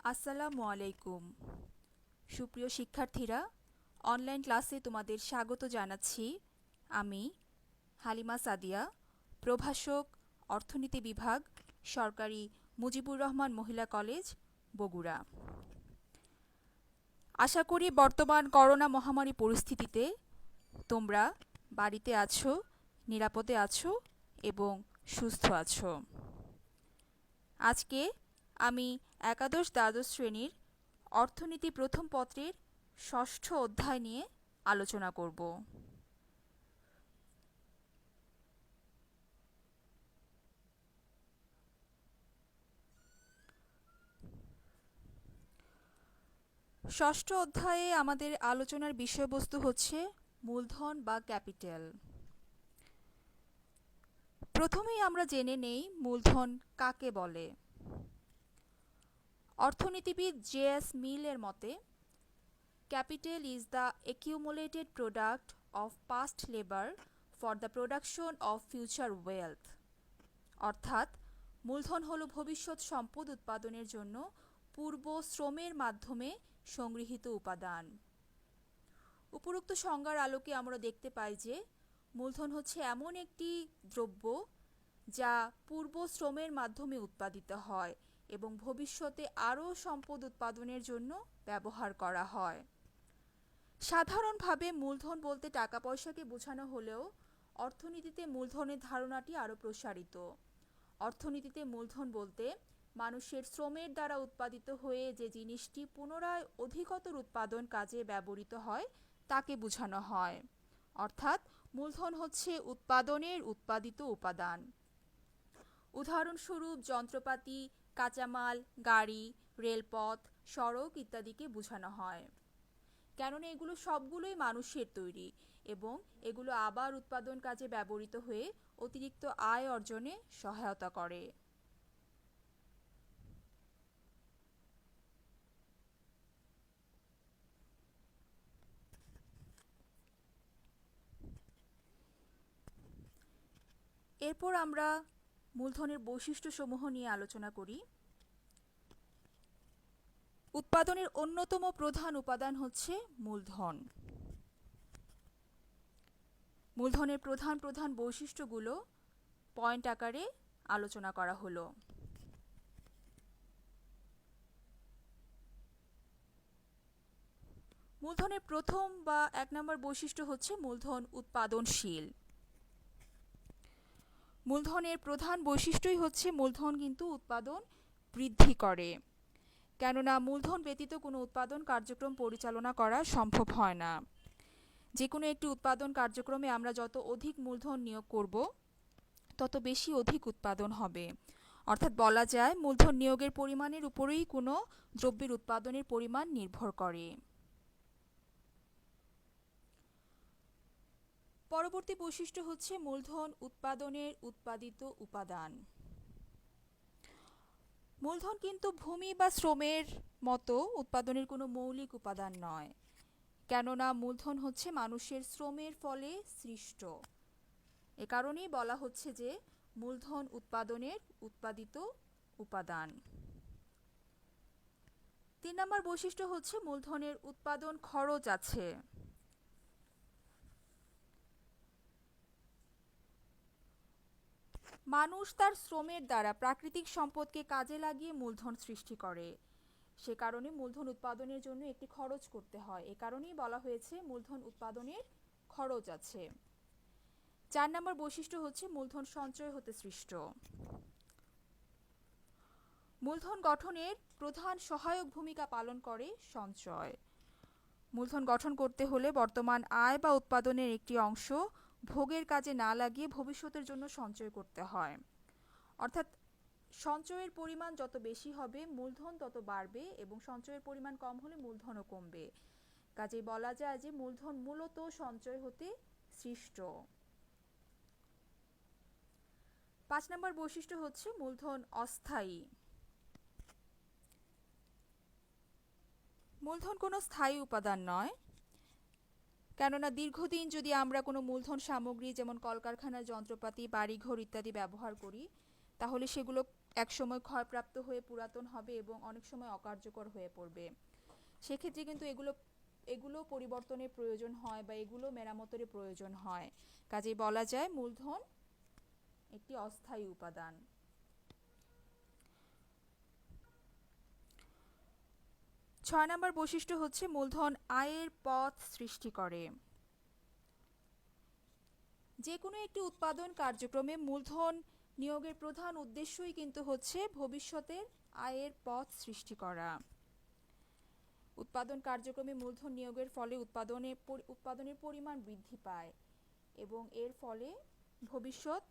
আসসালামু আলাইকুম। সুপ্রিয় শিক্ষার্থীরা, অনলাইন ক্লাসে তোমাদের স্বাগত জানাচ্ছি। আমি হালিমা সাদিয়া, প্রভাষক, অর্থনীতি বিভাগ, সরকারি মুজিবুর রহমান মহিলা কলেজ, বগুড়া। আশা করি বর্তমান করোনা মহামারী পরিস্থিতিতে তোমরা বাড়িতে আছো, নিরাপদে আছো এবং সুস্থ আছো। আজকে আমি একাদশ দ্বাদশ শ্রেণীর অর্থনীতি প্রথম পত্রের ষষ্ঠ অধ্যায় নিয়ে আলোচনা করব। ষষ্ঠ অধ্যায়ে আমাদের আলোচনার বিষয়বস্তু হচ্ছে মূলধন বা ক্যাপিটাল। প্রথমেই আমরা জেনে নেই মূলধন কাকে বলে। অর্থনীতিবিদ জে.এস. মিলের মতে, capital is the accumulated product of past labor for the production of future wealth। অর্থাৎ মূলধন হলো ভবিষ্যৎ সম্পদ উৎপাদনের জন্য পূর্ব শ্রমের মাধ্যমে সংগৃহীত উপাদান। উপরোক্ত সংজ্ঞার আলোকে আমরা দেখতে পাই যে মূলধন হচ্ছে এমন একটি দ্রব্য যা পূর্ব শ্রমের মাধ্যমে উৎপাদিত হয় এবং ভবিষ্যতে আরও সম্পদ উৎপাদনের জন্য ব্যবহার করা হয়। সাধারণভাবে মূলধন বলতে টাকা পয়সাকে বোঝানো হলেও অর্থনীতিতে মূলধনের ধারণাটি আরও প্রসারিত। অর্থনীতিতে মূলধন বলতে মানুষের শ্রমের দ্বারা উৎপাদিত হয়ে যে জিনিসটি পুনরায় অধিকতর উৎপাদন কাজে ব্যবহৃত হয় তাকে বোঝানো হয়। অর্থাৎ মূলধন হচ্ছে উৎপাদনের উৎপাদিত উপাদান। উদাহরণস্বরূপ যন্ত্রপাতি, কাঁচামাল, গাড়ি, রেলপথ, সড়ক ইত্যাদিকে বোঝানো হয়। কেননা এগুলো সবগুলোই মানুষের তৈরি এবং এগুলো আবার উৎপাদন কাজে ব্যবহৃত হয়ে অতিরিক্ত আয় অর্জনে সহায়তা করে। এরপর আমরা মূলধনের বৈশিষ্ট্যসমূহ নিয়ে আলোচনা করি। উৎপাদনের অন্যতম প্রধান উপাদান হচ্ছে মূলধন। মূলধনের প্রধান প্রধান বৈশিষ্ট্যগুলো পয়েন্ট আকারে আলোচনা করা হলো। মূলধনের প্রথম বা ১ নম্বর বৈশিষ্ট্য হচ্ছে মূলধন উৎপাদনশীল। মূলধনের প্রধান বৈশিষ্ট্যই হচ্ছে মূলধন কিন্তু উৎপাদন বৃদ্ধি করে। কেননা মূলধন ব্যতীত কোনো উৎপাদন কার্যক্রম পরিচালনা করা সম্ভব হয় না। যে কোনো একটি উৎপাদন কার্যক্রমে আমরা যত অধিক মূলধন নিয়োগ করব তত বেশি অধিক উৎপাদন হবে। অর্থাৎ বলা যায় মূলধন নিয়োগের পরিমাণের উপরেই কোনো দ্রব্যের উৎপাদনের পরিমাণ নির্ভর করে। পরবর্তী বৈশিষ্ট্য হচ্ছে মূলধন উৎপাদনের উৎপাদিত উপাদান। মূলধন কিন্তু ভূমি বা শ্রমের মতো উৎপাদনের কোনো মৌলিক উপাদান নয়। কেননা মূলধন হচ্ছে মানুষের শ্রমের ফলে সৃষ্ট। এ কারণেই বলা হচ্ছে যে মূলধন উৎপাদনের উৎপাদিত উপাদান। ৩ নম্বর বৈশিষ্ট্য হচ্ছে মূলধনের উৎপাদন খরচ আছে। মানুষ তার শ্রমের দ্বারা প্রাকৃতিক সম্পদকে কাজে লাগিয়ে মূলধন সৃষ্টি করে। সে কারণে মূলধন উৎপাদনের জন্য একটি খরচ করতে হয়। এ কারণেই বলা হয়েছে মূলধন উৎপাদনের খরচ আছে। ৪ নম্বর বৈশিষ্ট্য হচ্ছে মূলধন সঞ্চয় হতে সৃষ্ট। মূলধন গঠনের প্রধান সহায়ক ভূমিকা পালন করে সঞ্চয়। মূলধন গঠন করতে হলে বর্তমান আয় বা উৎপাদনের একটি অংশ ভোগের কাজে না লাগিয়ে ভবিষ্যতের জন্য সঞ্চয় করতে হয়। অর্থাৎ সঞ্চয়ের পরিমাণ যত বেশি হবে মূলধন তত বাড়বে এবং সঞ্চয়ের পরিমাণ কম হলে মূলধনও কমবে। কাজেই বলা যায় যে মূলধন মূলত সঞ্চয় হতে সৃষ্ট। ৫ নম্বর বৈশিষ্ট্য হচ্ছে মূলধন অস্থায়ী। মূলধন কোনো স্থায়ী উপাদান নয়। কেননা দীর্ঘদিন যদি আমরা কোনো মূলধন সামগ্রী যেমন কলকারখানার যন্ত্রপাতি, বাড়িঘর ইত্যাদি ব্যবহার করি তাহলে সেগুলো একসময় ক্ষয়প্রাপ্ত হয়ে পুরাতন হবে এবং অনেক সময় অকার্যকর হয়ে পড়বে। সেক্ষেত্রে কিন্তু এগুলো পরিবর্তনের প্রয়োজন হয় বা এগুলো মেরামতের প্রয়োজন হয়। কাজেই বলা যায় মূলধন একটি অস্থায়ী উপাদান। 6 নম্বর বৈশিষ্ট্য হচ্ছে মূলধন আয়ের পথ সৃষ্টি করে। যে কোনো একটি উৎপাদন কার্যক্রমে মূলধন নিয়োগের প্রধান উদ্দেশ্যই কিন্তু হচ্ছে ভবিষ্যতের আয়ের পথ সৃষ্টি করা। উৎপাদন কার্যক্রমে মূলধন নিয়োগের ফলে উৎপাদনের পরিমাণ বৃদ্ধি পায় এবং এর ফলে ভবিষ্যৎ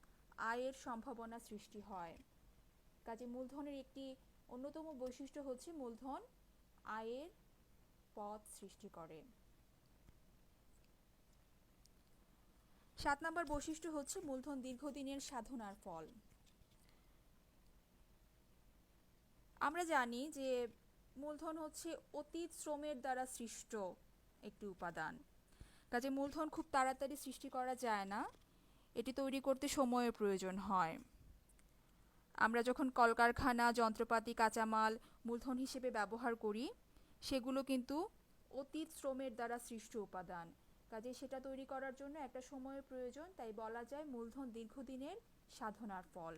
আয়ের সম্ভাবনা সৃষ্টি হয়। কাজে মূলধনের একটি অন্যতম বৈশিষ্ট্য হচ্ছে মূলধন আয়ের পথ সৃষ্টি করে। 7 নম্বর বৈশিষ্ট্য হচ্ছে মূলধন দীর্ঘদিনের সাধনার ফল। আমরা জানি যে মূলধন হচ্ছে অতীত শ্রমের দ্বারা সৃষ্ট একটি উপাদান। কাজে মূলধন খুব তাড়াতাড়ি সৃষ্টি করা যায় না, এটি তৈরি করতে সময়ের প্রয়োজন হয়। আমরা যখন কলকারখানা, যন্ত্রপাতি, কাঁচামাল মূলধন হিসেবে ব্যবহার করি, সেগুলো কিন্তু অতীত শ্রমের দ্বারা সৃষ্ট উপাদান। কাজে সেটা তৈরি করার জন্য একটা সময়ের প্রয়োজন, তাই বলা যায় মূলধন দীর্ঘদিনের সাধনার ফল।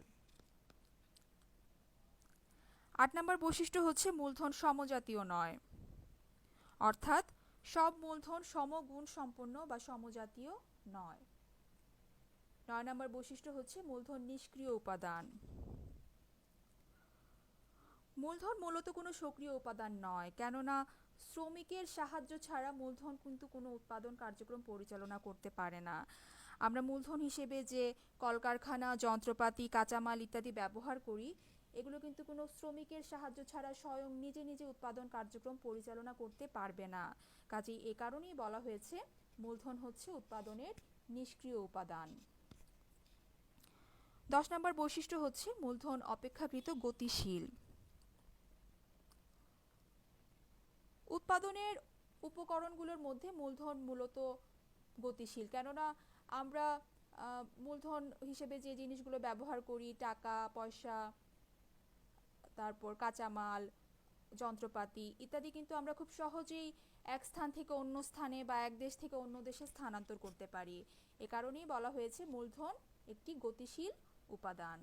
8 নম্বর বৈশিষ্ট্য হচ্ছে মূলধন সমজাতীয় নয়, অর্থাৎ সব মূলধন সমগুণ সম্পন্ন বা সমজাতীয় নয়। 9 নম্বর বৈশিষ্ট্য হচ্ছে মূলধন নিষ্ক্রিয় উপাদান। মূলধন মূলত কোনো সক্রিয় উপাদান নয়, কেননা শ্রমিকের সাহায্য ছাড়া মূলধন কিন্তু কোনো উৎপাদন কার্যক্রম পরিচালনা করতে পারে না। আমরা মূলধন হিসেবে যে কলকারখানা, যন্ত্রপাতি, কাঁচামাল ইত্যাদি ব্যবহার করি, এগুলো কিন্তু কোনো শ্রমিকের সাহায্য ছাড়া স্বয়ং নিজে নিজে উৎপাদন কার্যক্রম পরিচালনা করতে পারবে না। কাজেই এ কারণেই বলা হয়েছে মূলধন হচ্ছে উৎপাদনের নিষ্ক্রিয় উপাদান। 10 নম্বর বৈশিষ্ট্য হচ্ছে মূলধন অপেক্ষাকৃত গতিশীল। উৎপাদনের উপকরণগুলোর মধ্যে মূলধন মূলত গতিশীল, কেননা আমরা মূলধন হিসেবে যে জিনিসগুলো ব্যবহার করি, টাকা পয়সা, তারপর কাঁচামাল, যন্ত্রপাতি ইত্যাদি কিন্তু আমরা খুব সহজেই এক স্থান থেকে অন্য স্থানে বা এক দেশ থেকে অন্য দেশে স্থানান্তর করতে পারি। এ কারণেই বলা হয়েছে মূলধন একটি গতিশীল উপাদান।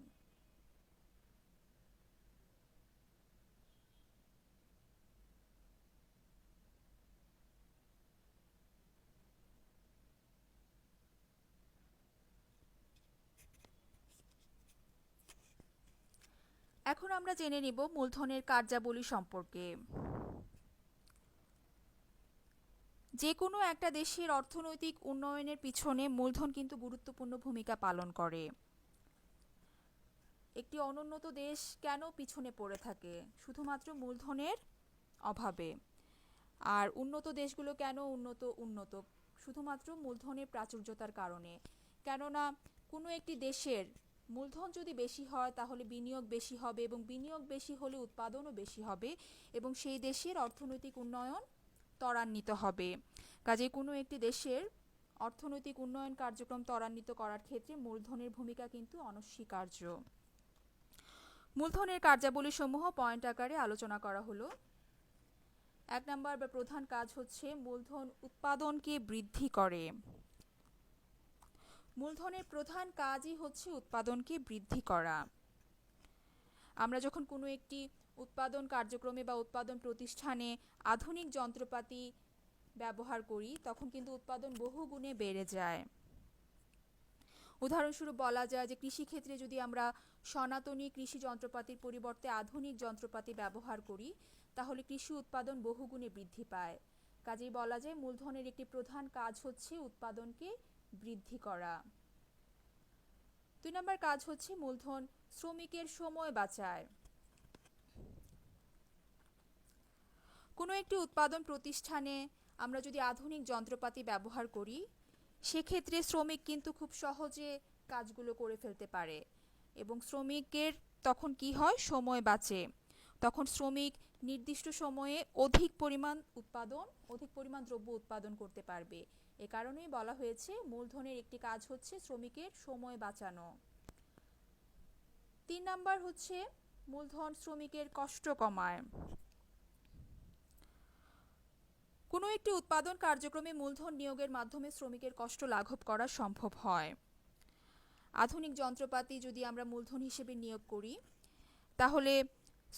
এখন আমরা জেনে নিব মূলধনের কার্যাবলী সম্পর্কে। যে কোনো একটা দেশের অর্থনৈতিক উন্নয়নের পিছনে মূলধন কিন্তু গুরুত্বপূর্ণ ভূমিকা পালন করে। একটি অনুন্নত দেশ কেন পিছনে পড়ে থাকে? শুধুমাত্র মূলধনের অভাবে। আর উন্নত দেশগুলো কেন উন্নত? শুধুমাত্র মূলধনের প্রাচুর্যতার কারণে। কেননা কোনো একটি দেশের মূলধন যদি বেশি হয় তাহলে বিনিয়োগ বেশি হবে এবং বিনিয়োগ বেশি হলে উৎপাদনও বেশি হবে এবং সেই দেশের অর্থনৈতিক উন্নয়ন ত্বরান্বিত হবে। কাজেই কোনো একটি দেশের অর্থনৈতিক উন্নয়ন কার্যক্রম ত্বরান্বিত করার ক্ষেত্রে মূলধনের ভূমিকা কিন্তু অনস্বীকার্য। মূলধনের কার্যাবলী সমূহ পয়েন্ট আকারে আলোচনা করা হলো। 1 নম্বর বা প্রধান কাজ হচ্ছে মূলধন উৎপাদনকে বৃদ্ধি করে। মূলধনের প্রধান কাজই হচ্ছে উৎপাদনকে বৃদ্ধি করা। আমরা যখন কোনো একটি উৎপাদন কার্যক্রমে বা উৎপাদন প্রতিষ্ঠানে আধুনিক যন্ত্রপাতি ব্যবহার করি, তখন কিন্তু উৎপাদন বহুগুণে বেড়ে যায়। উদাহরণস্বরূপ বলা যায় যে কৃষিক্ষেত্রে যদি আমরা সনাতনী কৃষি যন্ত্রপাতির পরিবর্তে আধুনিক যন্ত্রপাতি ব্যবহার করি, তাহলে কৃষি উৎপাদন বহুগুণে বৃদ্ধি পায়। কাজেই বলা যায় মূলধনের একটি প্রধান কাজ হচ্ছে উৎপাদনকে বৃদ্ধি করা। 2 নম্বর কাজ হচ্ছে মূলধন শ্রমিকের সময় বাঁচায়। কোনো একটি উৎপাদন প্রতিষ্ঠানে আমরা যদি আধুনিক যন্ত্রপাতি ব্যবহার করি, সেক্ষেত্রে শ্রমিক কিন্তু খুব সহজে কাজগুলো করে ফেলতে পারে এবং শ্রমিকের তখন কি হয়? সময় বাঁচে। তখন শ্রমিক নির্দিষ্ট সময়ে অধিক পরিমাণ দ্রব্য উৎপাদন করতে পারবে। এ কারণেই বলা হয়েছে মূলধনের একটি কাজ হচ্ছে শ্রমিকের সময় বাঁচানো। 3 নাম্বার হচ্ছে মূলধন শ্রমিকের কষ্ট কমায়। কোনো একটি উৎপাদন কার্যক্রমে মূলধন নিয়োগের মাধ্যমে শ্রমিকের কষ্ট লাঘব করা সম্ভব হয়। আধুনিক যন্ত্রপাতি যদি আমরা মূলধন হিসেবে নিয়োগ করি, তাহলে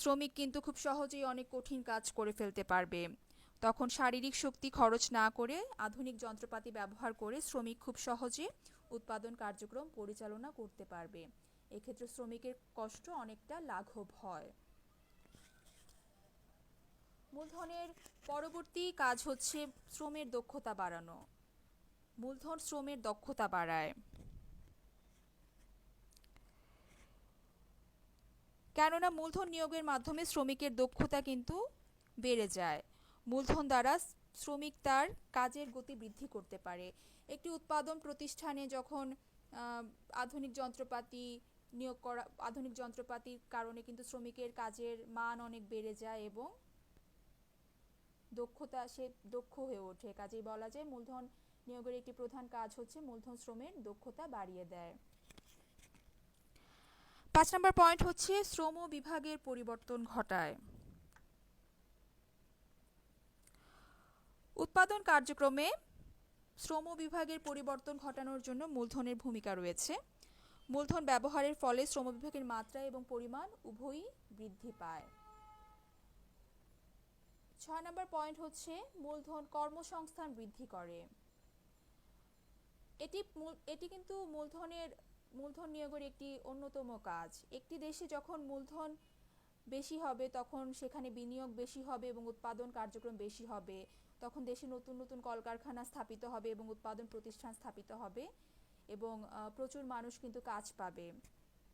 শ্রমিক কিন্তু খুব সহজেই অনেক কঠিন কাজ করে ফেলতে পারবে। তখন শারীরিক শক্তি খরচ না করে আধুনিক যন্ত্রপাতি ব্যবহার করে শ্রমিক খুব সহজে উৎপাদন কার্যক্রম পরিচালনা করতে পারবে। এক্ষেত্রে শ্রমিকের কষ্ট অনেকটা লাঘব হয়। মূলধনের পরবর্তী কাজ হচ্ছে শ্রমের দক্ষতা বাড়ানো। মূলধন শ্রমের দক্ষতা বাড়ায়। কেননা মূলধন নিয়োগের মাধ্যমে শ্রমিকের দক্ষতা কিন্তু বেড়ে যায়। মূলধন দ্বারা শ্রমিক তার কাজের গতি বৃদ্ধি করতে পারে। একটি উৎপাদন প্রতিষ্ঠানে যখন আধুনিক যন্ত্রপাতি নিয়োগ করা, আধুনিক যন্ত্রপাতির কারণে কিন্তু শ্রমিকের কাজের মান অনেক বেড়ে যায় এবং দক্ষতা, সে দক্ষ হয়ে ওঠে। কাজেই বলা যায় মূলধন নিয়োগের একটি প্রধান কাজ হচ্ছে মূলধন শ্রমের দক্ষতা বাড়িয়ে দেয়। 5 নম্বর পয়েন্ট হচ্ছে শ্রম বিভাগের পরিবর্তন ঘটায়। উৎপাদন কার্যক্রমে শ্রম বিভাগের পরিবর্তন ঘটানোর জন্য মূলধনের ভূমিকা রয়েছে। মূলধন ব্যবহারের ফলে শ্রম বিভাগের মাত্রা এবং পরিমাণ উভয়ই বৃদ্ধি পায়। 6 নম্বর পয়েন্ট হচ্ছে মূলধন কর্মসংস্থান বৃদ্ধি করে। এটি কিন্তু মূলধন নিয়োগের একটি অন্যতম কাজ। একটি দেশে যখন মূলধন বেশি হবে তখন সেখানে বিনিয়োগ বেশি হবে এবং উৎপাদন কার্যক্রম বেশি হবে। তখন দেশে নতুন নতুন কলকারখানা স্থাপিত হবে এবং উৎপাদন প্রতিষ্ঠান স্থাপিত হবে এবং প্রচুর মানুষ কিন্তু কাজ পাবে।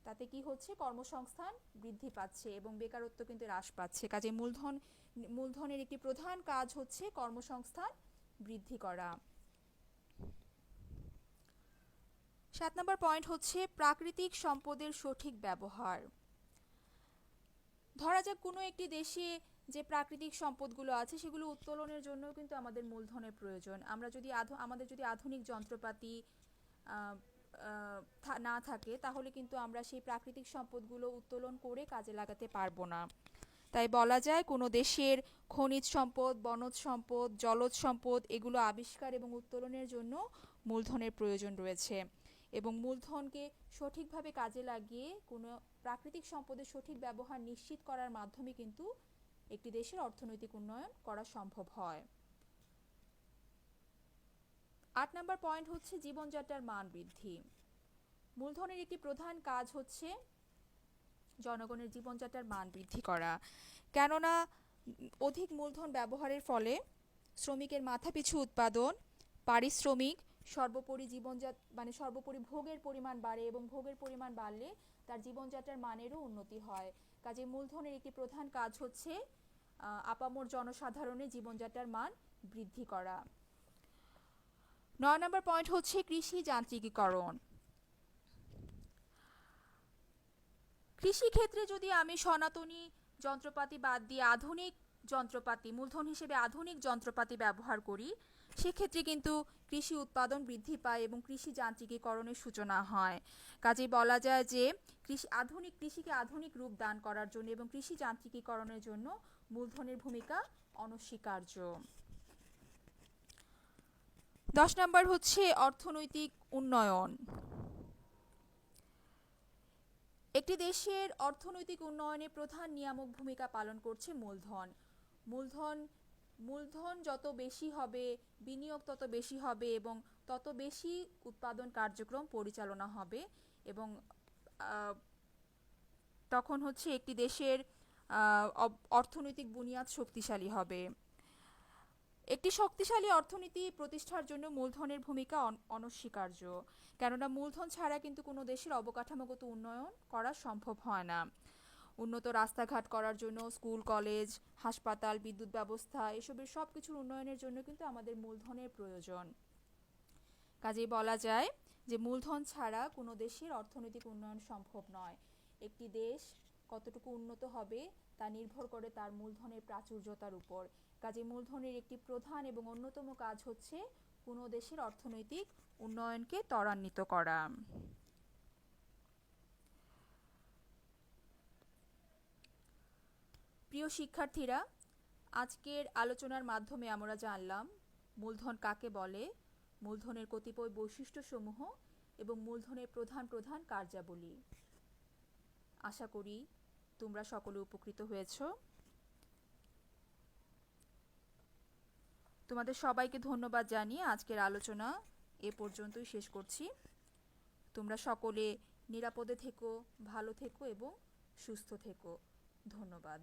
তাতে কি হচ্ছে, কর্মসংস্থান বৃদ্ধি পাচ্ছে এবং বেকারত্ব কিন্তু হ্রাস পাচ্ছে। কাজে মূলধনের একটি প্রধান কাজ হচ্ছে কর্মসংস্থান বৃদ্ধি করা। 7 নম্বর পয়েন্ট হচ্ছে প্রাকৃতিক সম্পদের সঠিক ব্যবহার। ধরা যাক কোনো একটি দেশে যে প্রাকৃতিক সম্পদগুলো আছে সেগুলো উত্তোলনের জন্য কিন্তু আমাদের মূলধনের প্রয়োজন। আমাদের যদি আধুনিক যন্ত্রপাতি না থাকে তাহলে কিন্তু আমরা সেই প্রাকৃতিক সম্পদগুলো উত্তোলন করে কাজে লাগাতে পারবো না। তাই বলা যায় কোনো দেশের খনিজ সম্পদ, বনজ সম্পদ, জলজ সম্পদ এগুলো আবিষ্কার এবং উত্তোলনের জন্য মূলধনের প্রয়োজন রয়েছে এবং মূলধনকে সঠিকভাবে কাজে লাগিয়ে কোনো প্রাকৃতিক সম্পদের সঠিক ব্যবহার নিশ্চিত করার মাধ্যমে কিন্তু একটি দেশের অর্থনৈতিক উন্নয়ন করা সম্ভব হয়। 8 নম্বর পয়েন্ট হচ্ছে জীবনযাত্রার মান বৃদ্ধি। মূলধনের একটি প্রধান কাজ হচ্ছে জনগণের জীবনযাত্রার মান বৃদ্ধি করা। কেননা অধিক মূলধন ব্যবহারের ফলে শ্রমিকের মাথাপিছু উৎপাদন, পারিশ্রমিক, সর্বোপরি ভোগের পরিমাণ বাড়ে এবং ভোগের পরিমাণ বাড়লে তার জীবনযাত্রার মানেরও উন্নতি হয়। কাজে মূলধনের একটি প্রধান কাজ হচ্ছে আপামর জনসাধারণের জীবনযাত্রার মান বৃদ্ধি করা। 9 নম্বর পয়েন্ট হচ্ছে কৃষি যান্ত্রিকীকরণ। কৃষি ক্ষেত্রে যদি আমি সনাতনী যন্ত্রপাতি বাদ দিয়ে আধুনিক যন্ত্রপাতি, মূলধন হিসেবে আধুনিক যন্ত্রপাতি ব্যবহার করি, সেক্ষেত্রে কিন্তু কৃষি উৎপাদন বৃদ্ধি পায় এবং কৃষি যান্ত্রিকীকরণের সূচনা হয়। কাজেই বলা যায় যে কৃষিকে আধুনিক রূপ দান করার জন্য এবং কৃষি যান্ত্রিকীকরণের জন্য মূলধনের ভূমিকা অনস্বীকার্য। 10 নম্বর হচ্ছে অর্থনৈতিক উন্নয়ন। একটি দেশের অর্থনৈতিক উন্নয়নে প্রধান নিয়ামক ভূমিকা পালন করছে মূলধন। মূলধন যত বেশি হবে, বিনিয়োগ তত বেশি হবে এবং তত বেশি উৎপাদন কার্যক্রম পরিচালনা হবে এবং তখন হচ্ছে একটি দেশের অর্থনৈতিক বুনিয়াদ শক্তিশালী হবে। একটি শক্তিশালী অর্থনীতি প্রতিষ্ঠার জন্য মূলধনের ভূমিকা অনস্বীকার্য। কেননা মূলধন ছাড়া কিন্তু কোনো দেশের অবকাঠামোগত উন্নয়ন করা সম্ভব হয় না। উন্নত রাস্তাঘাট করার জন্য, স্কুল, কলেজ, হাসপাতাল, বিদ্যুৎ ব্যবস্থা এসবের সব কিছুর উন্নয়নের জন্য কিন্তু আমাদের মূলধনের প্রয়োজন। কাজেই বলা যায় যে মূলধন ছাড়া কোনো দেশের অর্থনৈতিক উন্নয়ন সম্ভব নয়। একটি দেশ কতটুকু উন্নত হবে তা নির্ভর করে তার মূলধনের প্রাচুর্যতার উপর। কাজে মূলধনের একটি প্রধান এবং অন্যতম কাজ হচ্ছে কোনো দেশের অর্থনৈতিক উন্নয়নকে ত্বরান্বিত করা। প্রিয় শিক্ষার্থীরা, আজকের আলোচনার মাধ্যমে আমরা জানলাম মূলধন কাকে বলে, মূলধনের কতিপয় বৈশিষ্ট্যসমূহ এবং মূলধনের প্রধান প্রধান কার্যাবলী। আশা করি তোমরা সকলে উপকৃত হয়েছ। তোমাদের সবাইকে ধন্যবাদ জানিয়ে আজকের আলোচনা এ পর্যন্তই শেষ করছি। তোমরা সকলে নিরাপদে থেকো, ভালো থেকো এবং সুস্থ থেকো। ধন্যবাদ।